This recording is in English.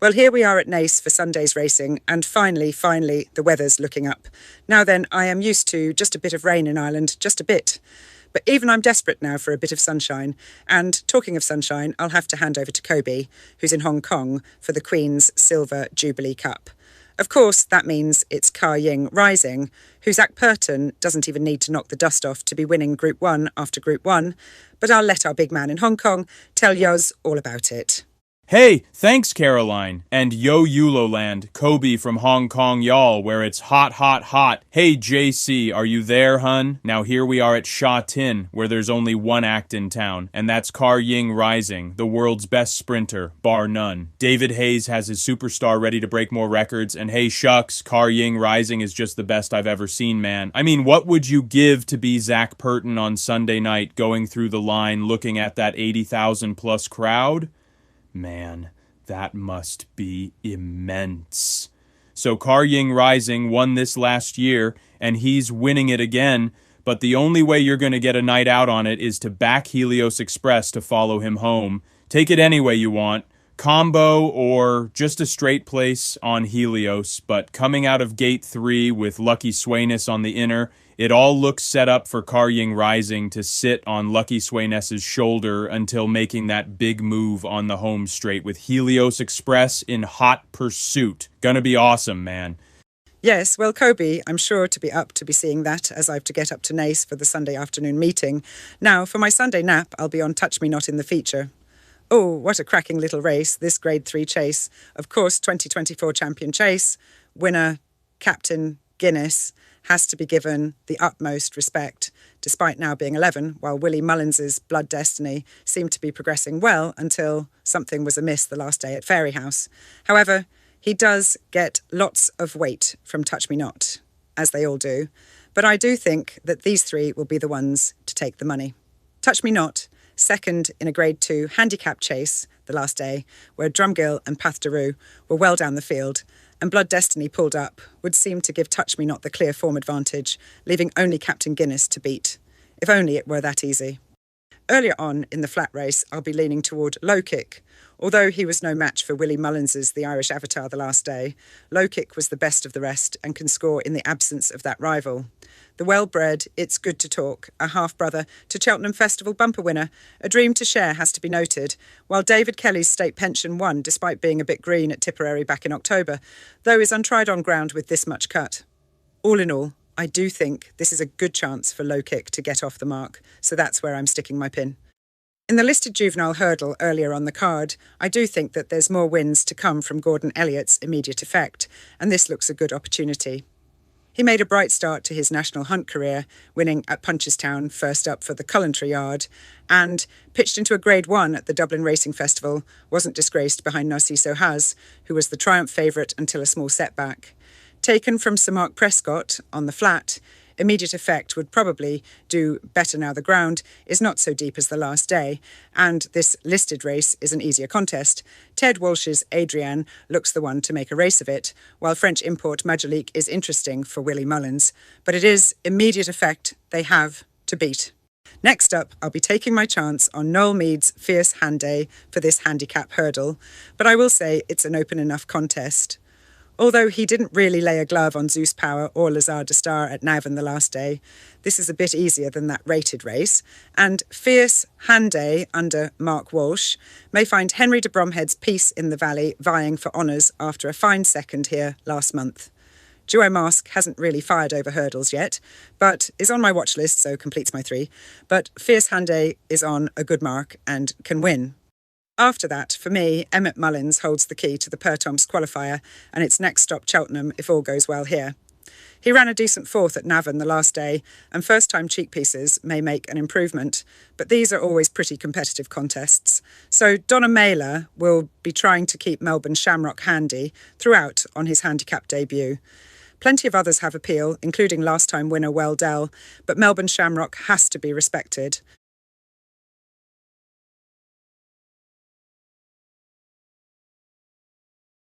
Well, here we are at Naas for Sunday's racing, and finally, the weather's looking up. Now then, I am used to just a bit of rain in Ireland, just a bit. But even I'm desperate now for a bit of sunshine. And talking of sunshine, I'll have to hand over to Kobe, who's in Hong Kong for the Queen's Silver Jubilee Cup. Of course, that means it's Car Ying Rising, who Zach Purton doesn't even need to knock the dust off to be winning Group 1 after Group 1. But I'll let our big man in Hong Kong tell Yoz all about it. Hey, thanks, Caroline. And yo, Yuloland, Kobe from Hong Kong, y'all, where it's hot, hot, hot. Hey, JC, are you there, hun? Now here we are at Sha Tin, where there's only one act in town, and that's Car Ying Rising, the world's best sprinter, bar none. David Hayes has his superstar ready to break more records, and hey, shucks, Car Ying Rising is just the best I've ever seen, man. I mean, what would you give to be Zach Purton on Sunday night going through the line looking at that 80,000 plus crowd? Man, that must be immense. So Car Ying Rising won this last year, and he's winning it again, but the only way you're going to get a night out on it is to back Helios Express to follow him home. Take it any way you want, combo or just a straight place on Helios, but coming out of Gate 3 with Lucky Swayness on the inner, it all looks set up for Car Ying Rising to sit on Lucky Swayness's shoulder until making that big move on the home straight with Helios Express in hot pursuit. Gonna be awesome, man. Yes, well, Kobe, I'm sure to be up to be seeing that as I have to get up to Naas for the Sunday afternoon meeting. Now, for my Sunday nap, I'll be on Touch Me Not in the feature. Oh, what a cracking little race, this Grade 3 chase. Of course, 2024 champion chase, winner, Captain Guinness, has to be given the utmost respect, despite now being 11, while Willie Mullins's Blood Destiny seemed to be progressing well until something was amiss the last day at Fairyhouse. However, he does get lots of weight from Touch Me Not, as they all do, but I do think that these three will be the ones to take the money. Touch Me Not, second in a Grade 2 handicap chase the last day, where Drumgill and Path de Rue were well down the field, and Blood Destiny pulled up, would seem to give Touch Me Not the clear form advantage, leaving only Captain Guinness to beat. If only it were that easy. Earlier on in the flat race, I'll be leaning toward Low Kick. Although he was no match for Willie Mullins's The Irish Avatar the last day, Low Kick was the best of the rest and can score in the absence of that rival. The well-bred It's Good to Talk, a half-brother to Cheltenham Festival bumper winner, a dream to share has to be noted, while David Kelly's state pension won despite being a bit green at Tipperary back in October, though is untried on ground with this much cut. All in all, I do think this is a good chance for Low Kick to get off the mark, so that's where I'm sticking my pin. In the listed juvenile hurdle earlier on the card, I do think that there's more wins to come from Gordon Elliott's immediate effect, and this looks a good opportunity. He made a bright start to his national hunt career, winning at Punchestown first up for the Cullentry Yard, and pitched into a Grade 1 at the Dublin Racing Festival, wasn't disgraced behind Narciso Haz, who was the triumph favourite until a small setback. Taken from Sir Mark Prescott on the flat, immediate effect would probably do better now the ground is not so deep as the last day, and this listed race is an easier contest. Ted Walsh's Adrian looks the one to make a race of it, while French import Majolique is interesting for Willie Mullins, but it is immediate effect they have to beat. Next up, I'll be taking my chance on Noel Mead's Fierce Handay for this handicap hurdle, but I will say it's an open enough contest. Although he didn't really lay a glove on Zeus Power or Lazare de Star at Navan the last day, this is a bit easier than that rated race, and Fierce Handay under Mark Walsh may find Henry de Bromhead's Peace in the Valley vying for honours after a fine second here last month. Duo Mask hasn't really fired over hurdles yet, but is on my watch list, so completes my three, but Fierce Handay is on a good mark and can win. After that, for me, Emmett Mullins holds the key to the Pertomps qualifier, and it's next stop Cheltenham if all goes well here. He ran a decent fourth at Navan the last day, and first-time cheek pieces may make an improvement, but these are always pretty competitive contests. So Donna Mailer will be trying to keep Melbourne Shamrock handy throughout on his handicap debut. Plenty of others have appeal, including last-time winner Weldell, but Melbourne Shamrock has to be respected.